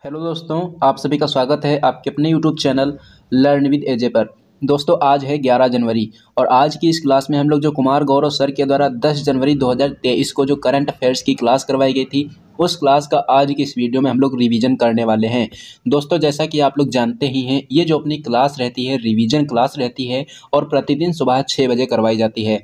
Hello दोस्तों, आप सभी का स्वागत है आपके अपने यूट्यूब चैनल लर्न विद एजे पर। दोस्तों, आज है 11 जनवरी और आज की इस क्लास में हम लोग जो कुमार गौरव सर के द्वारा 10 जनवरी 2023 को जो करंट अफेयर्स की क्लास करवाई गई थी, उस क्लास का आज की इस वीडियो में हम लोग रिवीजन करने वाले हैं। दोस्तों, जैसा कि आप लोग जानते ही हैं, ये जो अपनी क्लास रहती है रिवीजन क्लास रहती है और प्रतिदिन सुबह 6 बजे करवाई जाती है।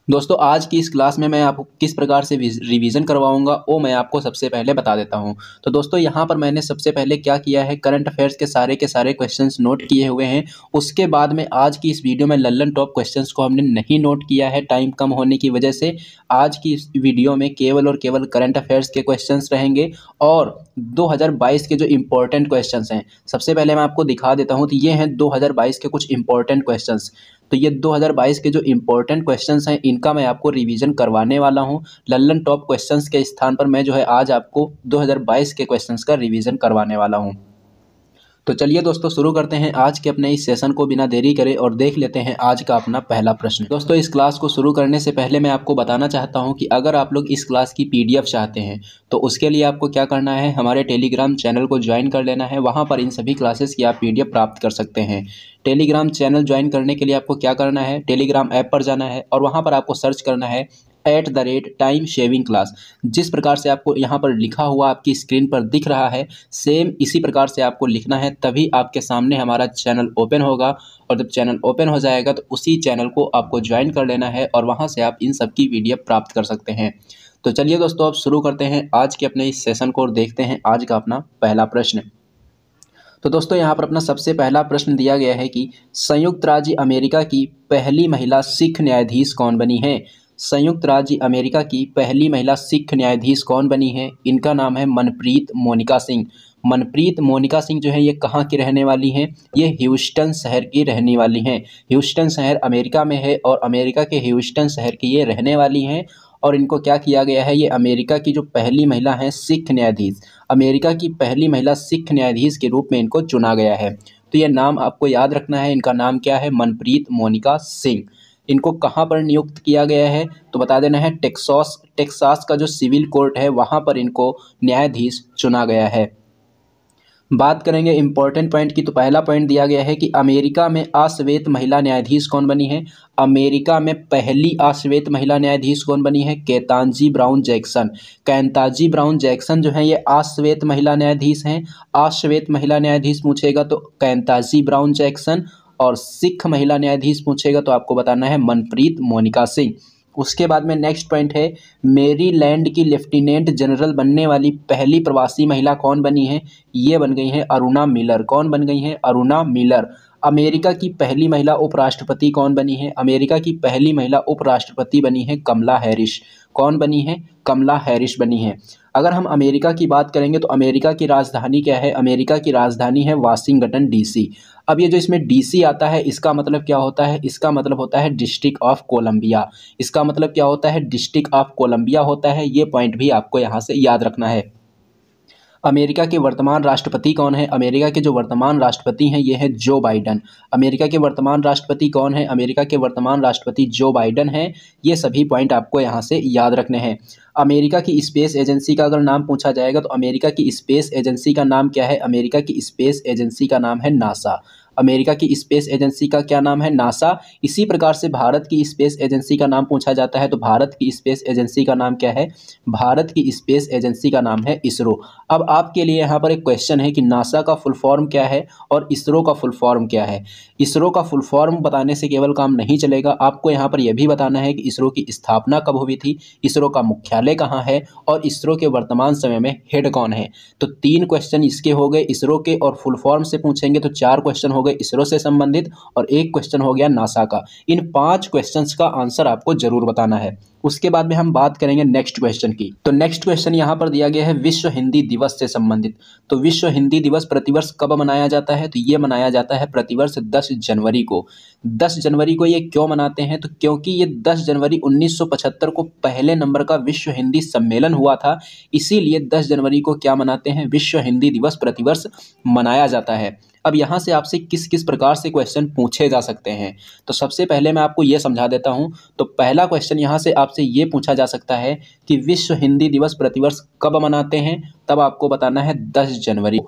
दोस्तों, आज की इस क्लास में मैं आपको किस प्रकार से रिवीजन करवाऊंगा वो मैं आपको सबसे पहले बता देता हूं। तो दोस्तों, यहाँ पर मैंने सबसे पहले क्या किया है, करंट अफेयर्स के सारे क्वेश्चंस नोट किए हुए हैं। उसके बाद में आज की इस वीडियो में लल्लन टॉप क्वेश्चंस को हमने नहीं नोट किया है टाइम कम होने की वजह से। आज की इस वीडियो में केवल और केवल करंट अफेयर्स के क्वेश्चंस रहेंगे और 2022 के जो इंपॉर्टेंट क्वेश्चंस हैं, सबसे पहले मैं आपको दिखा देता हूँ। तो ये हैं 2022 के कुछ इंपॉर्टेंट क्वेश्चंस। तो ये 2022 के जो इंपॉर्टेंट क्वेश्चंस हैं, इनका मैं आपको रिवीजन करवाने वाला हूं। लल्लन टॉप क्वेश्चंस के स्थान पर मैं जो है आज आपको 2022 के क्वेश्चंस का रिवीजन करवाने वाला हूं। तो चलिए दोस्तों, शुरू करते हैं आज के अपने इस सेशन को बिना देरी करे और देख लेते हैं आज का अपना पहला प्रश्न। दोस्तों, इस क्लास को शुरू करने से पहले मैं आपको बताना चाहता हूं कि अगर आप लोग इस क्लास की पीडीएफ चाहते हैं तो उसके लिए आपको क्या करना है, हमारे टेलीग्राम चैनल को ज्वाइन कर लेना है। वहां पर इन सभी क्लासेस की आप पीडीएफ प्राप्त कर सकते हैं। टेलीग्राम चैनल ज्वाइन करने के लिए आपको क्या करना है, टेलीग्राम ऐप पर जाना है और वहां पर आपको सर्च करना है @टाइम शेविंग क्लास। जिस प्रकार से आपको यहाँ पर लिखा हुआ आपकी स्क्रीन पर दिख रहा है, सेम इसी प्रकार से आपको लिखना है, तभी आपके सामने हमारा चैनल ओपन होगा। और जब चैनल ओपन हो जाएगा तो उसी चैनल को आपको ज्वाइन कर लेना है और वहाँ से आप इन सब की पीडीएफ प्राप्त कर सकते हैं। तो चलिए दोस्तों, अब शुरू करते हैं आज के अपने इस सेशन को और देखते हैं आज का अपना पहला प्रश्न। तो दोस्तों, यहाँ पर अपना सबसे पहला प्रश्न दिया गया है कि संयुक्त राज्य अमेरिका की पहली महिला सिख न्यायाधीश कौन बनी है। संयुक्त राज्य अमेरिका की पहली महिला सिख न्यायाधीश कौन बनी है, इनका नाम है मनप्रीत मोनिका सिंह। मनप्रीत मोनिका सिंह जो है ये कहाँ की रहने वाली हैं, ये ह्यूस्टन शहर की रहने वाली हैं। ह्यूस्टन शहर अमेरिका में है और अमेरिका के ह्यूस्टन शहर की ये रहने वाली हैं। और इनको क्या किया गया है, ये अमेरिका की जो पहली महिला हैं सिख न्यायाधीश, अमेरिका की पहली महिला सिख न्यायाधीश के रूप में इनको चुना गया है। तो ये नाम आपको याद रखना है, इनका नाम क्या है, मनप्रीत मोनिका सिंह। इनको कहाँ पर नियुक्त किया गया है, तो बता देना है टेक्सास का जो सिविल कोर्ट है वहाँ पर इनको न्यायाधीश चुना गया है। बात करेंगे इंपॉर्टेंट पॉइंट की, तो पहला पॉइंट दिया गया है कि अमेरिका में अश्वेत महिला न्यायाधीश कौन बनी है। अमेरिका में पहली अश्वेत महिला न्यायाधीश कौन बनी है, केतांजी ब्राउन जैक्सन। केतांजी ब्राउन जैक्सन जो है ये अश्वेत महिला न्यायाधीश हैं। अश्वेत महिला न्यायाधीश पूछेगा तो केतांजी ब्राउन जैक्सन, और सिख महिला न्यायाधीश पूछेगा तो आपको बताना है मनप्रीत मोनिका सिंह। उसके बाद में नेक्स्ट पॉइंट है, मेरीलैंड की लेफ्टिनेंट जनरल बनने वाली पहली प्रवासी महिला कौन बनी है, ये बन गई है अरुणा मिलर। कौन बन गई है, अरुणा मिलर। अमेरिका की पहली महिला उपराष्ट्रपति कौन बनी है, अमेरिका की पहली महिला उपराष्ट्रपति बनी है कमला हैरिस। कौन बनी है, कमला हैरिस बनी है। अगर हम अमेरिका की बात करेंगे तो अमेरिका की राजधानी क्या है, अमेरिका की राजधानी है वाशिंगटन डीसी। अब ये जो इसमें डीसी आता है, इसका मतलब क्या होता है, इसका मतलब होता है डिस्ट्रिक्ट ऑफ कोलंबिया। इसका मतलब क्या होता है, डिस्ट्रिक्ट ऑफ कोलंबिया होता है। ये पॉइंट भी आपको यहाँ से याद रखना है। अमेरिका के वर्तमान राष्ट्रपति कौन है, अमेरिका के जो वर्तमान राष्ट्रपति हैं ये है जो बाइडन। अमेरिका के वर्तमान राष्ट्रपति कौन है, अमेरिका के वर्तमान राष्ट्रपति जो बाइडन हैं। ये सभी पॉइंट आपको यहाँ से याद रखने हैं। अमेरिका की स्पेस एजेंसी का अगर नाम पूछा जाएगा तो अमेरिका की स्पेस एजेंसी का नाम क्या है, अमेरिका की स्पेस एजेंसी का नाम है नासा। अमेरिका की स्पेस एजेंसी का क्या नाम है, नासा। इसी प्रकार से भारत की स्पेस एजेंसी का नाम पूछा जाता है तो भारत की स्पेस एजेंसी का नाम क्या है, भारत की स्पेस एजेंसी का नाम है इसरो। अब आपके लिए यहाँ पर एक क्वेश्चन है कि नासा का फुल फॉर्म क्या है और इसरो का फुल फॉर्म क्या है। इसरो का फुल फॉर्म बताने से केवल काम नहीं चलेगा, आपको यहाँ पर यह भी बताना है कि इसरो की स्थापना कब हुई थी, इसरो का मुख्यालय कहाँ है और इसरो के वर्तमान समय में हेड कौन है। तो 3 क्वेश्चन इसके हो गए इसरो के, और फुल फॉर्म से पूछेंगे तो 4 क्वेश्चन हो गए इसरो से संबंधित और 1 क्वेश्चन हो गया नासा का। इन 5 क्वेश्चंस का आंसर आपको जरूर बताना है। उसके बाद में हम बात करेंगे नेक्स्ट क्वेश्चन की। तो नेक्स्ट क्वेश्चन यहाँ पर दिया गया है विश्व हिंदी दिवस से संबंधित। तो विश्व हिंदी दिवस प्रतिवर्ष कब मनाया जाता है, तो ये मनाया जाता है प्रतिवर्ष 10 जनवरी को। 10 जनवरी को ये क्यों मनाते हैं, तो क्योंकि ये 10 जनवरी 1975 को पहले नंबर का विश्व हिंदी सम्मेलन हुआ था, इसीलिए 10 जनवरी को क्या मनाते हैं, विश्व हिंदी दिवस प्रतिवर्ष मनाया जाता है। अब यहाँ से आपसे किस किस प्रकार से क्वेश्चन पूछे जा सकते हैं, तो सबसे पहले मैं आपको ये समझा देता हूँ। तो पहला क्वेश्चन यहाँ से आपसे ये पूछा जा सकता है कि विश्व हिंदी दिवस प्रतिवर्ष कब मनाते हैं, तब आपको बताना है 10 जनवरी।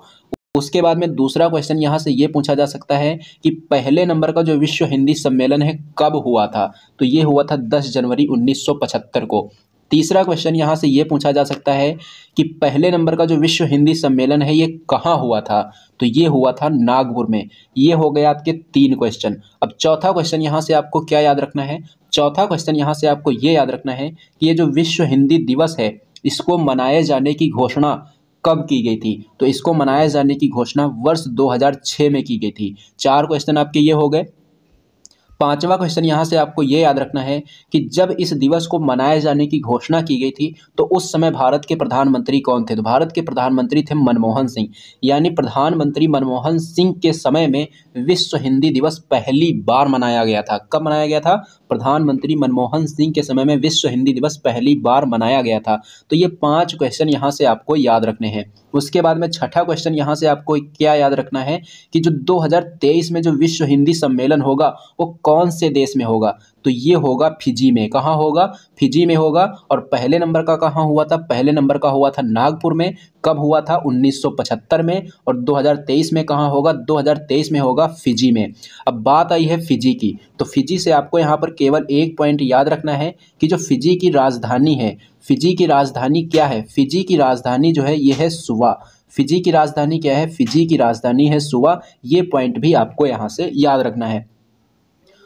उसके बाद में दूसरा क्वेश्चन यहाँ से ये पूछा जा सकता है कि पहले नंबर का जो विश्व हिंदी सम्मेलन है कब हुआ था, तो ये हुआ था 10 जनवरी 1975 को। तीसरा क्वेश्चन यहाँ से ये पूछा जा सकता है कि पहले नंबर का जो विश्व हिंदी सम्मेलन है ये कहाँ हुआ था, तो ये हुआ था नागपुर में। ये हो गए आपके 3 क्वेश्चन। अब चौथा क्वेश्चन यहाँ से आपको क्या याद रखना है, चौथा क्वेश्चन यहाँ से आपको ये याद रखना है कि ये जो विश्व हिंदी दिवस है इसको मनाए जाने की घोषणा कब की गई थी, तो इसको मनाए जाने की घोषणा वर्ष 2006 में की गई थी। 4 क्वेश्चन आपके ये हो गए। पांचवा क्वेश्चन यहाँ से आपको ये याद रखना है कि जब इस दिवस को मनाए जाने की घोषणा की गई थी तो उस समय भारत के प्रधानमंत्री कौन थे, तो भारत के प्रधानमंत्री थे मनमोहन सिंह। यानी प्रधानमंत्री मनमोहन सिंह के समय में विश्व हिंदी दिवस पहली बार मनाया गया था। कब मनाया गया था, प्रधानमंत्री मनमोहन सिंह के समय में विश्व हिंदी दिवस पहली बार मनाया गया था। तो ये 5 क्वेश्चन यहाँ से आपको याद रखने हैं। उसके बाद में छठा क्वेश्चन यहाँ से आपको क्या याद रखना है कि जो 2023 में जो विश्व हिंदी सम्मेलन होगा वो कौन से देश में होगा, तो ये होगा फिजी में। कहाँ होगा, फिजी में होगा। और पहले नंबर का कहाँ हुआ था, पहले नंबर का हुआ था नागपुर में। कब हुआ था, 1975 में। और 2023 में कहाँ होगा, 2023 में होगा फिजी में। अब बात आई है फिजी की, तो फिजी से आपको यहाँ पर केवल एक पॉइंट याद रखना है कि जो फिजी की राजधानी है, फिजी की राजधानी क्या है, फिजी की राजधानी जो है ये है सुवा। फिजी की राजधानी क्या है, फिजी की राजधानी है सुवा। ये पॉइंट भी आपको यहाँ से याद रखना है।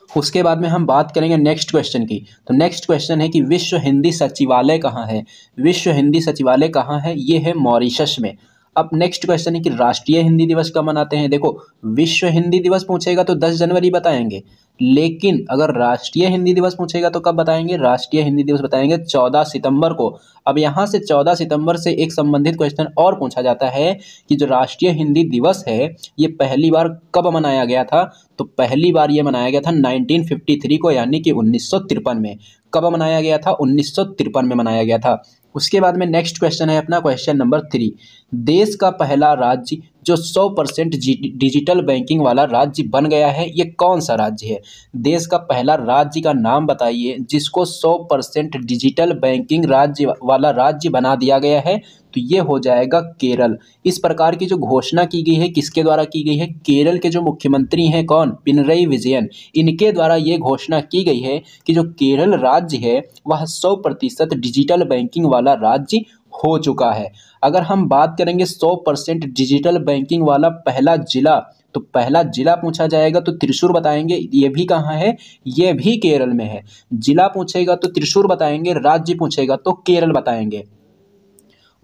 उसके बाद में हम बात करेंगे नेक्स्ट क्वेश्चन की। तो नेक्स्ट क्वेश्चन है कि विश्व हिंदी सचिवालय कहाँ है, विश्व हिंदी सचिवालय कहाँ है, ये है मॉरिशस में। अब नेक्स्ट क्वेश्चन है कि राष्ट्रीय हिंदी दिवस कब मनाते हैं। देखो, विश्व हिंदी दिवस पूछेगा तो 10 जनवरी बताएंगे, लेकिन अगर राष्ट्रीय हिंदी दिवस पूछेगा तो कब बताएंगे, राष्ट्रीय हिंदी दिवस बताएंगे 14 सितंबर को। अब यहाँ से 14 सितंबर से एक संबंधित क्वेश्चन और पूछा जाता है कि जो राष्ट्रीय हिंदी दिवस है ये पहली बार कब मनाया गया था, तो पहली बार ये मनाया गया था 1953 को, यानी कि 1953 में। कब मनाया गया था, 1953 में मनाया गया था। उसके बाद में नेक्स्ट क्वेश्चन है अपना क्वेश्चन नंबर 3। देश का पहला राज्य जो 100% डिजिटल बैंकिंग वाला राज्य बन गया है, ये कौन सा राज्य है। देश का पहला राज्य का नाम बताइए जिसको 100% डिजिटल बैंकिंग राज्य वाला राज्य बना दिया गया है, तो ये हो जाएगा केरल। इस प्रकार की जो घोषणा की गई है किसके द्वारा की गई है, केरल के जो मुख्यमंत्री हैं कौन, पिनरई विजयन, इनके द्वारा ये घोषणा की गई है कि जो केरल राज्य है वह 100% डिजिटल बैंकिंग वाला राज्य हो चुका है। अगर हम बात करेंगे 100% डिजिटल बैंकिंग वाला पहला जिला, तो पहला जिला पूछा जाएगा तो त्रिशूर बताएंगे। ये भी कहाँ है, ये भी केरल में है। जिला पूछेगा तो त्रिशूर बताएंगे, राज्य पूछेगा तो केरल बताएंगे।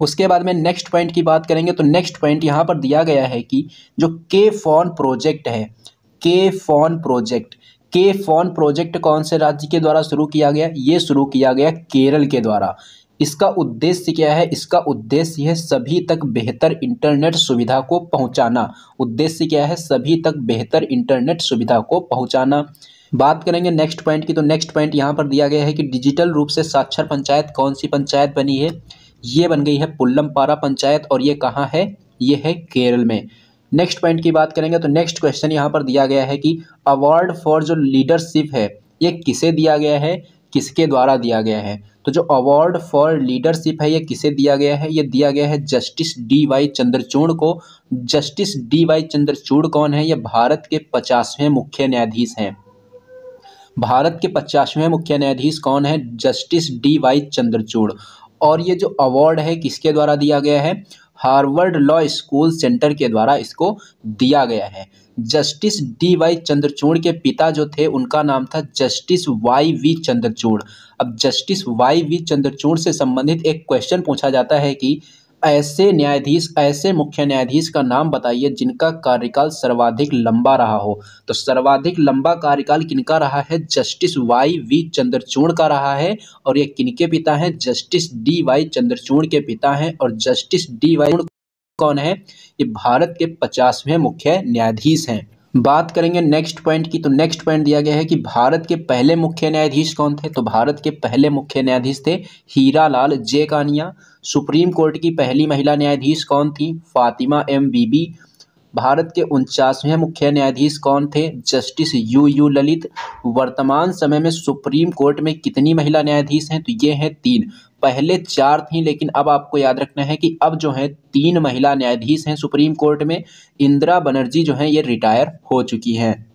उसके बाद में नेक्स्ट पॉइंट की बात करेंगे तो नेक्स्ट पॉइंट यहाँ पर दिया गया है कि जो के फोन प्रोजेक्ट है, के फोन प्रोजेक्ट, के फोन प्रोजेक्ट कौन से राज्य के द्वारा शुरू किया गया, ये शुरू किया गया केरल के द्वारा। इसका उद्देश्य क्या है, इसका उद्देश्य है सभी तक बेहतर इंटरनेट सुविधा को पहुंचाना। उद्देश्य क्या है, सभी तक बेहतर इंटरनेट सुविधा को पहुंचाना। बात करेंगे नेक्स्ट पॉइंट की, तो नेक्स्ट पॉइंट यहाँ पर दिया गया है कि डिजिटल रूप से साक्षर पंचायत कौन सी पंचायत बनी है, ये बन गई है पुल्लमपारा पंचायत, और ये कहाँ है, ये है केरल में। नेक्स्ट पॉइंट की बात करेंगे तो नेक्स्ट क्वेश्चन यहाँ पर दिया गया है कि अवार्ड फॉर जो लीडरशिप है ये किसे दिया गया है, किसके द्वारा दिया गया है। तो जो अवार्ड फॉर लीडरशिप है ये किसे दिया गया है, ये दिया गया है जस्टिस डी.वाई. चंद्रचूड़ को। Justice D.Y.. चंद्रचूड़ कौन है, ये भारत के 50वें मुख्य न्यायाधीश हैं। भारत के 50वें मुख्य न्यायाधीश कौन है, जस्टिस डी.वाई. चंद्रचूड़। और ये जो अवार्ड है किसके द्वारा दिया गया है, हार्वर्ड लॉ स्कूल सेंटर के द्वारा इसको दिया गया है। Justice D.Y.. चंद्रचूड़ के पिता जो थे उनका नाम था जस्टिस वाई.वी. चंद्रचूड़। अब जस्टिस वाई.वी. चंद्रचूड़ से संबंधित एक क्वेश्चन पूछा जाता है कि ऐसे न्यायाधीश, ऐसे मुख्य न्यायाधीश का नाम बताइए जिनका कार्यकाल सर्वाधिक लंबा रहा हो। तो सर्वाधिक लंबा कार्यकाल किनका रहा है, जस्टिस वाई.वी. चंद्रचूड़ का रहा है। और ये किनके पिता हैं, जस्टिस डी.वाई. चंद्रचूड़ के पिता हैं। और जस्टिस डी.वाई. कौन है, ये भारत के 50वें मुख्य न्यायाधीश हैं। बात करेंगे नेक्स्ट पॉइंट की, तो नेक्स्ट पॉइंट दिया गया है कि भारत के पहले मुख्य न्यायाधीश कौन थे। तो भारत के पहले मुख्य न्यायाधीश थे हीरालाल जे कानिया। सुप्रीम कोर्ट की पहली महिला न्यायाधीश कौन थी, फातिमा एम बीबी। भारत के 49वें मुख्य न्यायाधीश कौन थे? Justice U Lalit. वर्तमान समय में सुप्रीम कोर्ट में कितनी महिला न्यायाधीश हैं? तो ये हैं 3। पहले 4 थी, लेकिन अब आपको याद रखना है कि अब जो है 3 महिला न्यायाधीश हैं सुप्रीम कोर्ट में। इंदिरा बनर्जी जो है ये रिटायर हो चुकी हैं।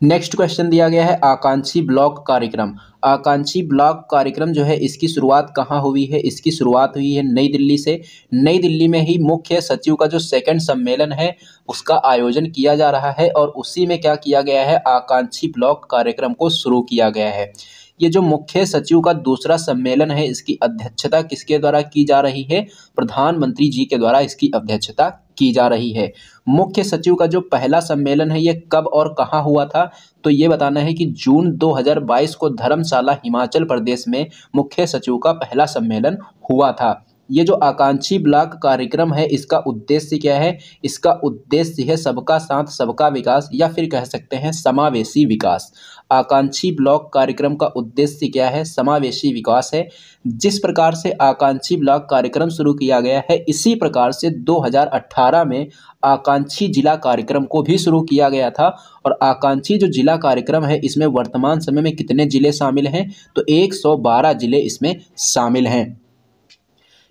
नेक्स्ट क्वेश्चन दिया गया है आकांक्षी ब्लॉक कार्यक्रम। आकांक्षी ब्लॉक कार्यक्रम जो है इसकी शुरुआत कहाँ हुई है? इसकी शुरुआत हुई है नई दिल्ली से। नई दिल्ली में ही मुख्य सचिव का जो सेकंड सम्मेलन है उसका आयोजन किया जा रहा है और उसी में क्या किया गया है? आकांक्षी ब्लॉक कार्यक्रम को शुरू किया गया है। ये जो मुख्य सचिव का दूसरा सम्मेलन है इसकी अध्यक्षता किसके द्वारा की जा रही है? प्रधानमंत्री जी के द्वारा इसकी अध्यक्षता की जा रही है। मुख्य सचिव का जो पहला सम्मेलन है ये कब और कहाँ हुआ था? तो ये बताना है कि जून 2022 को धर्मशाला हिमाचल प्रदेश में मुख्य सचिव का पहला सम्मेलन हुआ था। ये जो आकांक्षी ब्लॉक कार्यक्रम है इसका उद्देश्य क्या है? इसका उद्देश्य है सबका साथ सबका विकास, या फिर कह सकते हैं समावेशी विकास। आकांक्षी ब्लॉक कार्यक्रम का उद्देश्य क्या है? समावेशी विकास है। जिस प्रकार से आकांक्षी ब्लॉक कार्यक्रम शुरू किया गया है इसी प्रकार से 2018 में आकांक्षी जिला कार्यक्रम को भी शुरू किया गया था। और आकांक्षी जो जिला कार्यक्रम है इसमें वर्तमान समय में कितने जिले शामिल हैं? तो 112 जिले इसमें शामिल हैं।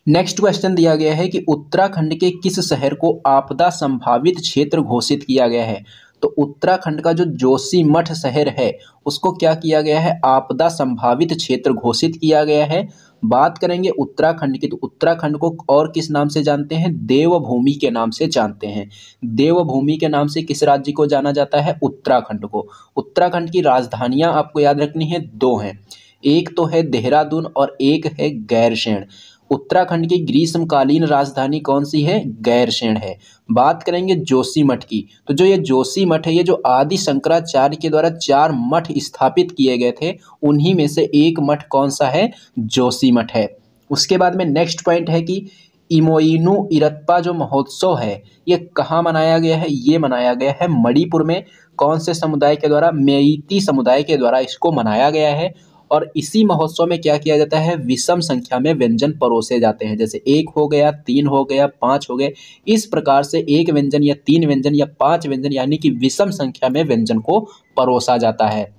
नेक्स्ट क्वेश्चन दिया गया है कि उत्तराखंड के किस शहर को आपदा संभावित क्षेत्र घोषित किया गया है? तो उत्तराखंड का जो जोशीमठ शहर है उसको क्या किया गया है? आपदा संभावित क्षेत्र घोषित किया गया है। बात करेंगे उत्तराखंड की तो उत्तराखंड को और किस नाम से जानते हैं? देवभूमि के नाम से जानते हैं। देवभूमि के नाम से किस राज्य को जाना जाता है? उत्तराखंड को। उत्तराखंड की राजधानियां आपको याद रखनी है, 2 हैं। एक तो है देहरादून और एक है गैरसैंण। उत्तराखंड की ग्रीष्मकालीन राजधानी कौन सी है? गैरसैंण है। बात करेंगे जोशीमठ की तो जो ये जोशीमठ है ये जो आदि शंकराचार्य के द्वारा 4 मठ स्थापित किए गए थे उन्हीं में से एक मठ कौन सा है? जोशीमठ है। उसके बाद में नेक्स्ट पॉइंट है कि इमोइनू इरप्पा जो महोत्सव है ये कहाँ मनाया गया है? ये मनाया गया है मणिपुर में। कौन से समुदाय के द्वारा? मेइती समुदाय के द्वारा इसको मनाया गया है। और इसी महोत्सव में क्या किया जाता है? विषम संख्या में व्यंजन परोसे जाते हैं। जैसे 1 हो गया, 3 हो गया, 5 हो गए। इस प्रकार से 1 व्यंजन या 3 व्यंजन या 5 व्यंजन यानी कि विषम संख्या में व्यंजन को परोसा जाता है।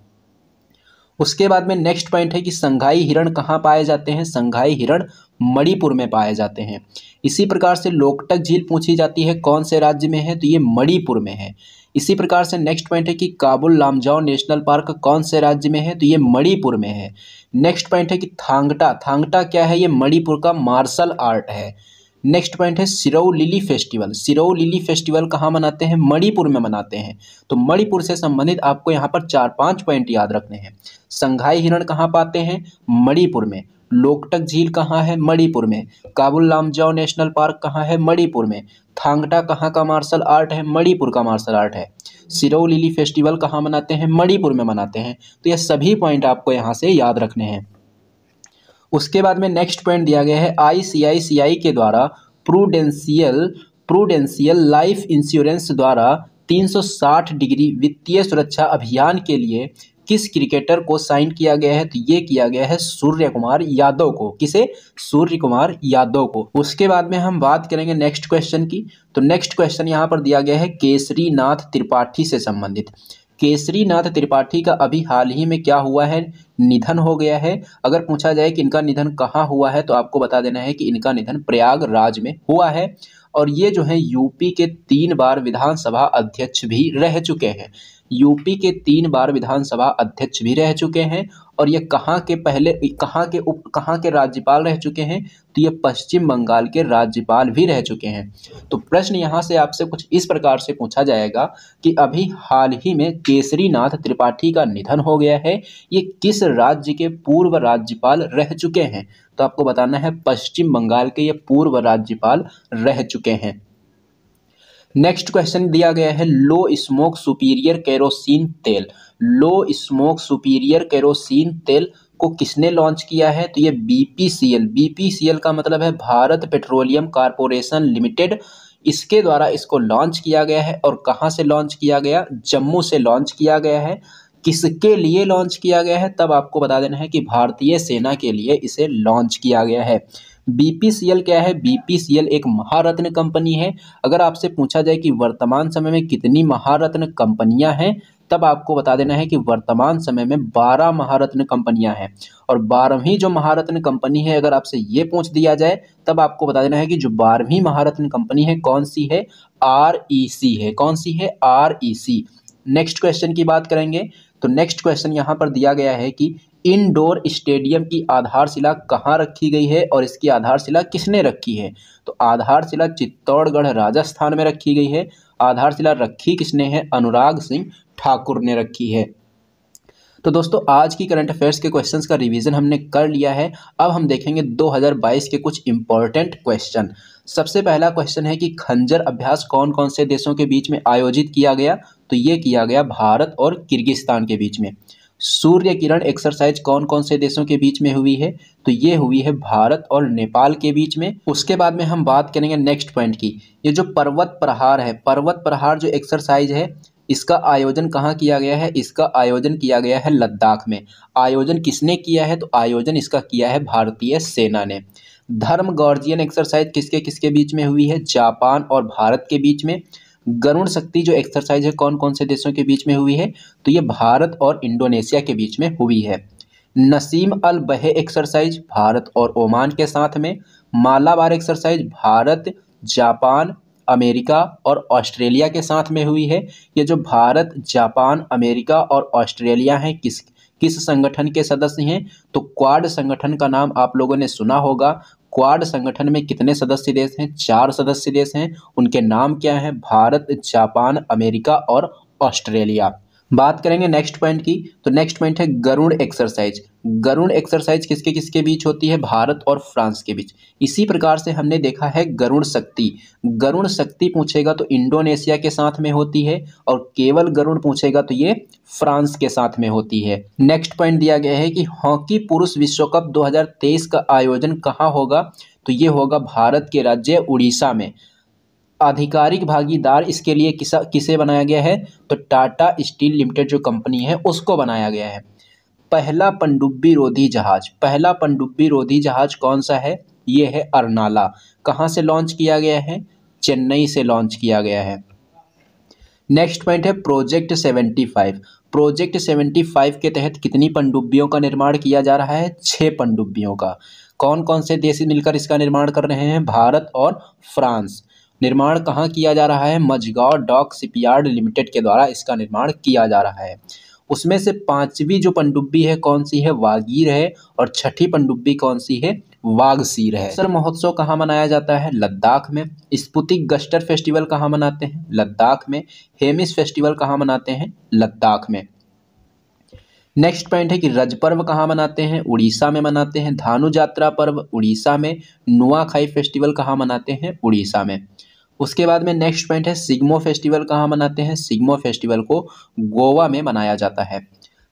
उसके बाद में नेक्स्ट पॉइंट है कि संघाई हिरण कहाँ पाए जाते हैं? संघाई हिरण मणिपुर में पाए जाते हैं। इसी प्रकार से लोकटक झील पूछी जाती है कौन से राज्य में है? तो ये मणिपुर में है। इसी प्रकार से नेक्स्ट पॉइंट है कि काबुल लामजाओ नेशनल पार्क कौन से राज्य में है? तो ये मणिपुर में है। नेक्स्ट पॉइंट है कि थांगटा। थांगटा क्या है? ये मणिपुर का मार्शल आर्ट है। नेक्स्ट पॉइंट है सिरोउ लिली फेस्टिवल। सिरोउ लिली फेस्टिवल कहाँ मनाते हैं? मणिपुर में मनाते हैं। तो मणिपुर से संबंधित आपको यहाँ पर 4-5 पॉइंट याद रखने हैं। संघाई हिरण कहाँ पाते हैं? मणिपुर में। लोकटक झील कहाँ है? मणिपुर में। काबुल लामजाओ नेशनल पार्क कहाँ है? मणिपुर में। थांगटा कहाँ का मार्शल आर्ट है? मणिपुर का मार्शल आर्ट है। सिरोउ लिली फेस्टिवल कहाँ मनाते हैं? मणिपुर में मनाते हैं। तो ये सभी पॉइंट आपको यहाँ से याद रखने हैं। उसके बाद में नेक्स्ट पॉइंट दिया गया है ICICI के द्वारा प्रूडेंशियल लाइफ इंश्योरेंस द्वारा 360 डिग्री वित्तीय सुरक्षा अभियान के लिए किस क्रिकेटर को साइन किया गया है? तो ये किया गया है सूर्य कुमार यादव को। किसे? सूर्य कुमार यादव को। उसके बाद में हम बात करेंगे नेक्स्ट क्वेश्चन की। तो नेक्स्ट क्वेश्चन यहाँ पर दिया गया है केसरी नाथ त्रिपाठी से संबंधित। केसरी नाथ त्रिपाठी का अभी हाल ही में क्या हुआ है? निधन हो गया है। अगर पूछा जाए कि इनका निधन कहाँ हुआ है तो आपको बता देना है कि इनका निधन प्रयागराज में हुआ है। और ये जो है यूपी के 3 बार विधानसभा अध्यक्ष भी रह चुके हैं। यूपी के 3 बार विधानसभा अध्यक्ष भी रह चुके हैं। और ये कहाँ के राज्यपाल रह चुके हैं? तो ये पश्चिम बंगाल के राज्यपाल भी रह चुके हैं। तो प्रश्न यहाँ से आपसे कुछ इस प्रकार से पूछा जाएगा कि अभी हाल ही में केसरी नाथ त्रिपाठी का निधन हो गया है। ये किस राज्य के पूर्व राज्यपाल रह चुके हैं? तो आपको बताना है पश्चिम बंगाल के ये पूर्व राज्यपाल रह चुके हैं। नेक्स्ट क्वेश्चन दिया गया है लो स्मोक सुपीरियर केरोसिन तेल। लो स्मोक सुपीरियर केरोसिन तेल को किसने लॉन्च किया है? तो ये BPCL। BPCL का मतलब है भारत पेट्रोलियम कॉर्पोरेशन लिमिटेड। इसके द्वारा इसको लॉन्च किया गया है। और कहाँ से लॉन्च किया गया? जम्मू से लॉन्च किया गया है। किसके लिए लॉन्च किया गया है? तब आपको बता देना है कि भारतीय सेना के लिए इसे लॉन्च किया गया है। बीपीसीएल क्या है? बीपीसीएल एक महारत्न कंपनी है। अगर आपसे पूछा जाए कि वर्तमान समय में कितनी महारत्न कंपनियां हैं, तब आपको बता देना है कि वर्तमान समय में 12 महारत्न कंपनियां हैं। और 12वीं जो महारत्न कंपनी है, अगर आपसे ये पूछ दिया जाए, तब आपको बता देना है कि जो 12वीं महारत्न कंपनी है कौन सी है? आरईसी है। कौन सी है? आरईसी। नेक्स्ट क्वेश्चन की बात करेंगे तो नेक्स्ट क्वेश्चन यहाँ पर दिया गया है कि इंडोर स्टेडियम की आधारशिला कहाँ रखी गई है और इसकी आधारशिला किसने रखी है? तो आधारशिला चित्तौड़गढ़ राजस्थान में रखी गई है। आधारशिला रखी किसने है? अनुराग सिंह ठाकुर ने रखी है। तो दोस्तों आज की करंट अफेयर्स के क्वेश्चंस का रिवीजन हमने कर लिया है। अब हम देखेंगे 2022 के कुछ इंपॉर्टेंट क्वेश्चन। सबसे पहला क्वेश्चन है कि खंजर अभ्यास कौन कौन से देशों के बीच में आयोजित किया गया? तो ये किया गया भारत और किर्गिस्तान के बीच में। सूर्य किरण एक्सरसाइज कौन कौन से देशों के बीच में हुई है? तो ये हुई है भारत और नेपाल के बीच में। उसके बाद में हम बात करेंगे नेक्स्ट पॉइंट की। ये जो पर्वत प्रहार है, पर्वत प्रहार जो एक्सरसाइज है, इसका आयोजन कहाँ किया गया है? इसका आयोजन किया गया है लद्दाख में। आयोजन किसने किया है? तो आयोजन इसका किया है भारतीय सेना ने। धर्म गॉर्जियन एक्सरसाइज किसके किसके बीच में हुई है? जापान और भारत के बीच में। गरुण शक्ति जो एक्सरसाइज है कौन कौन से देशों के बीच में हुई है? तो ये भारत और इंडोनेशिया के बीच में हुई है। नसीम अल बहे एक्सरसाइज भारत और ओमान के साथ में। Malabar exercise Bharat, Japan, America और ऑस्ट्रेलिया के साथ में हुई है। ये जो भारत, जापान, अमेरिका और ऑस्ट्रेलिया हैं, किस किस संगठन के सदस्य हैं? तो क्वाड संगठन का नाम आप लोगों ने सुना होगा। क्वाड संगठन में कितने सदस्य देश हैं? 4 सदस्य देश हैं। उनके नाम क्या हैं? भारत, जापान, अमेरिका और ऑस्ट्रेलिया। बात करेंगे नेक्स्ट पॉइंट की। तो नेक्स्ट पॉइंट है गरुड़ एक्सरसाइज। गरुड़ एक्सरसाइज किसके किसके बीच होती है? भारत और फ्रांस के बीच। इसी प्रकार से हमने देखा है गरुड़ शक्ति। गरुड़ शक्ति पूछेगा तो इंडोनेशिया के साथ में होती है और केवल गरुड़ पूछेगा तो ये फ्रांस के साथ में होती है। नेक्स्ट पॉइंट दिया गया है कि हॉकी पुरुष विश्व कप 2023 का आयोजन कहाँ होगा? तो ये होगा भारत के राज्य उड़ीसा में। आधिकारिक भागीदार इसके लिए किसे बनाया गया है? तो टाटा स्टील लिमिटेड जो कंपनी है उसको बनाया गया है। पहला पनडुब्बी रोधी जहाज, पहला पनडुब्बी रोधी जहाज कौन सा है? ये है अर्नाला। कहाँ से लॉन्च किया गया है? चेन्नई से लॉन्च किया गया है। नेक्स्ट पॉइंट है प्रोजेक्ट 75। प्रोजेक्ट 75 के तहत कितनी पनडुब्बियों का निर्माण किया जा रहा है? 6 पनडुब्बियों का। कौन कौन से देश मिलकर इसका निर्माण कर रहे हैं? भारत और फ्रांस। निर्माण कहाँ किया जा रहा है? मझगांव डॉक शिपयार्ड लिमिटेड के द्वारा इसका निर्माण किया जा रहा है। उसमें से 5वीं जो पनडुब्बी है कौन सी है? वागीर है। और 6ठी पनडुब्बी कौन सी है? वागसीर है। सर महोत्सव कहाँ मनाया जाता है? लद्दाख में। स्पुतिक गस्टर फेस्टिवल कहाँ मनाते हैं? लद्दाख में। हेमिस फेस्टिवल कहाँ मनाते हैं? लद्दाख में। नेक्स्ट पॉइंट है कि रज पर्व कहाँ मनाते हैं? उड़ीसा में मनाते हैं। धानु यात्रा पर्व उड़ीसा में। नुआखाई फेस्टिवल कहाँ मनाते हैं? उड़ीसा में। उसके बाद में नेक्स्ट पॉइंट है सिग्मो फेस्टिवल कहाँ मनाते हैं? सिग्मो फेस्टिवल को गोवा में मनाया जाता है।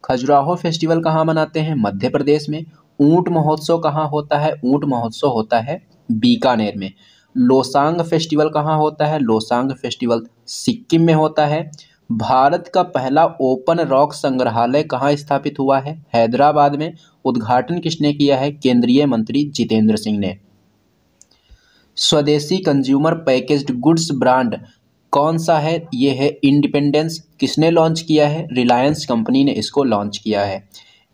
खजुराहो फेस्टिवल कहाँ मनाते हैं? मध्य प्रदेश में। ऊंट महोत्सव कहाँ होता है? ऊंट महोत्सव होता है बीकानेर में। लोसांग फेस्टिवल कहाँ होता है? लोसांग फेस्टिवल सिक्किम में होता है। भारत का पहला ओपन रॉक संग्रहालय कहाँ स्थापित हुआ है? हैदराबाद में। उद्घाटन किसने किया है? केंद्रीय मंत्री जितेंद्र सिंह ने। स्वदेशी कंज्यूमर पैकेज्ड गुड्स ब्रांड कौन सा है? ये है इंडिपेंडेंस। किसने लॉन्च किया है? रिलायंस कंपनी ने इसको लॉन्च किया है।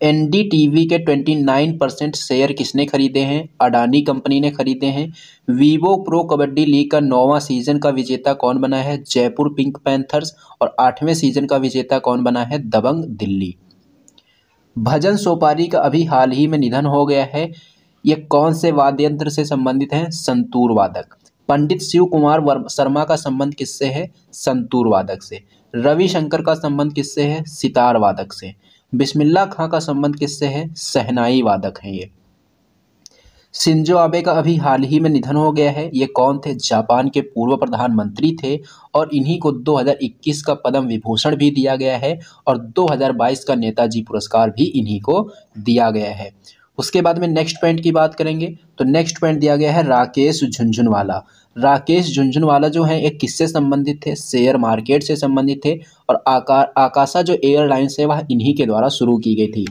एनडीटीवी के 29% शेयर किसने खरीदे हैं? अडानी कंपनी ने खरीदे हैं। वीवो प्रो कबड्डी लीग का 9वां सीजन का विजेता कौन बना है? Jaipur pink panthers. और 8वें सीजन का विजेता कौन बना है? दबंग दिल्ली। भजन सोपारी का अभी हाल ही में निधन हो गया है। ये कौन से वाद्य यंत्र से संबंधित हैं? संतूर वादक। पंडित शिव कुमार शर्मा का संबंध किससे है? संतूर वादक से। रविशंकर का संबंध किससे है? सितार वादक से। बिस्मिल्लाह खां का संबंध किससे है? शहनाई वादक हैं ये। शिंजो आबे का अभी हाल ही में निधन हो गया है। ये कौन थे? जापान के पूर्व प्रधानमंत्री थे और इन्हीं को 2021 का पद्म विभूषण भी दिया गया है और 2022 का नेताजी पुरस्कार भी इन्हीं को दिया गया है। उसके बाद में नेक्स्ट पॉइंट की बात करेंगे तो नेक्स्ट पॉइंट दिया गया है राकेश झुनझुनवाला। राकेश झुनझुनवाला जो है एक किससे संबंधित थे? शेयर मार्केट से संबंधित थे और आकाशा जो एयरलाइंस है वह इन्हीं के द्वारा शुरू की गई थी।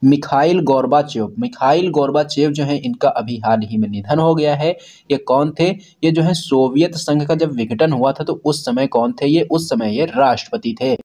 मिखाइल गोर्बाचेव जो है इनका अभी हाल ही में निधन हो गया है। ये कौन थे? ये जो है सोवियत संघ का जब विघटन हुआ था तो उस समय कौन थे ये? उस समय ये राष्ट्रपति थे।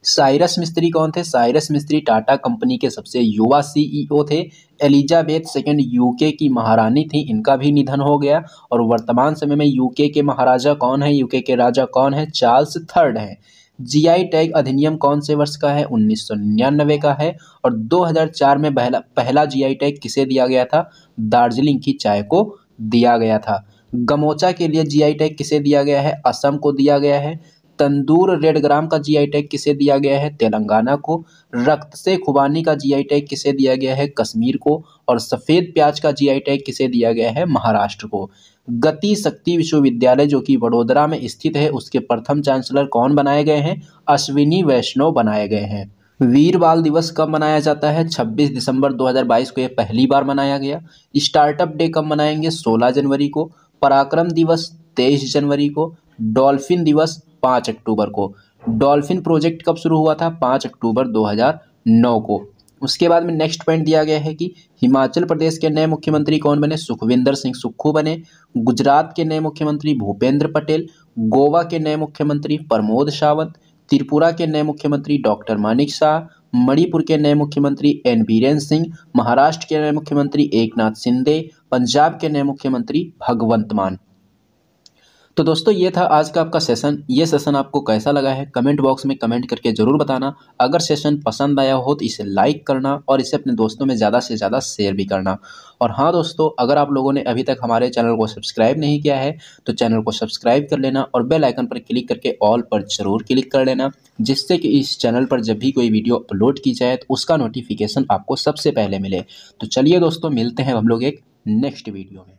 साइरस मिस्त्री कौन थे? साइरस मिस्त्री टाटा कंपनी के सबसे युवा सीईओ थे। एलिजाबेथ सेकंड यूके की महारानी थी, इनका भी निधन हो गया। और वर्तमान समय में यूके के महाराजा कौन है? यूके के राजा कौन है? चार्ल्स थर्ड हैं। जीआई टैग अधिनियम कौन से वर्ष का है? 1999 का है। और 2004 में पहला जीआई टैग किसे दिया गया था? दार्जिलिंग की चाय को दिया गया था। गमोचा के लिए जीआई टैग किसे दिया गया है? असम को दिया गया है। तंदूर रेड ग्राम का जीआई टैग किसे दिया गया है? तेलंगाना को। रक्त से खुबानी का जीआई टैग किसे दिया गया है? कश्मीर को। और सफ़ेद प्याज का जीआई टैग किसे दिया गया है? महाराष्ट्र को। गति शक्ति विश्वविद्यालय जो कि वडोदरा में स्थित है, उसके प्रथम चांसलर कौन बनाए गए हैं? अश्विनी वैष्णव बनाए गए हैं। वीर बाल दिवस कब मनाया जाता है? 26 दिसंबर 2022 को यह पहली बार मनाया गया। स्टार्टअप डे कब मनाएंगे? 16 जनवरी को। पराक्रम दिवस 23 जनवरी को। डॉल्फिन दिवस 5 अक्टूबर को। डॉल्फिन प्रोजेक्ट कब शुरू हुआ था? 5 अक्टूबर 2009 को। उसके बाद में नेक्स्ट पॉइंट दिया गया है कि हिमाचल प्रदेश के नए मुख्यमंत्री कौन बने? सुखविंदर सिंह सुक्खू बने। गुजरात के नए मुख्यमंत्री भूपेंद्र पटेल। गोवा के नए मुख्यमंत्री प्रमोद सावंत। त्रिपुरा के नए मुख्यमंत्री डॉक्टर मानिक शाह। मणिपुर के नए मुख्यमंत्री एन बीरेन सिंह। महाराष्ट्र के नए मुख्यमंत्री एकनाथ शिंदे। पंजाब के नए मुख्यमंत्री भगवंत मान। तो दोस्तों ये था आज का आपका सेशन। ये सेशन आपको कैसा लगा है कमेंट बॉक्स में कमेंट करके ज़रूर बताना। अगर सेशन पसंद आया हो तो इसे लाइक करना और इसे अपने दोस्तों में ज़्यादा से ज़्यादा शेयर भी करना। और हाँ दोस्तों, अगर आप लोगों ने अभी तक हमारे चैनल को सब्सक्राइब नहीं किया है तो चैनल को सब्सक्राइब कर लेना और बेल आइकन पर क्लिक करके ऑल पर ज़रूर क्लिक कर लेना, जिससे कि इस चैनल पर जब भी कोई वीडियो अपलोड की जाए तो उसका नोटिफिकेशन आपको सबसे पहले मिले। तो चलिए दोस्तों, मिलते हैं हम लोग एक नेक्स्ट वीडियो में।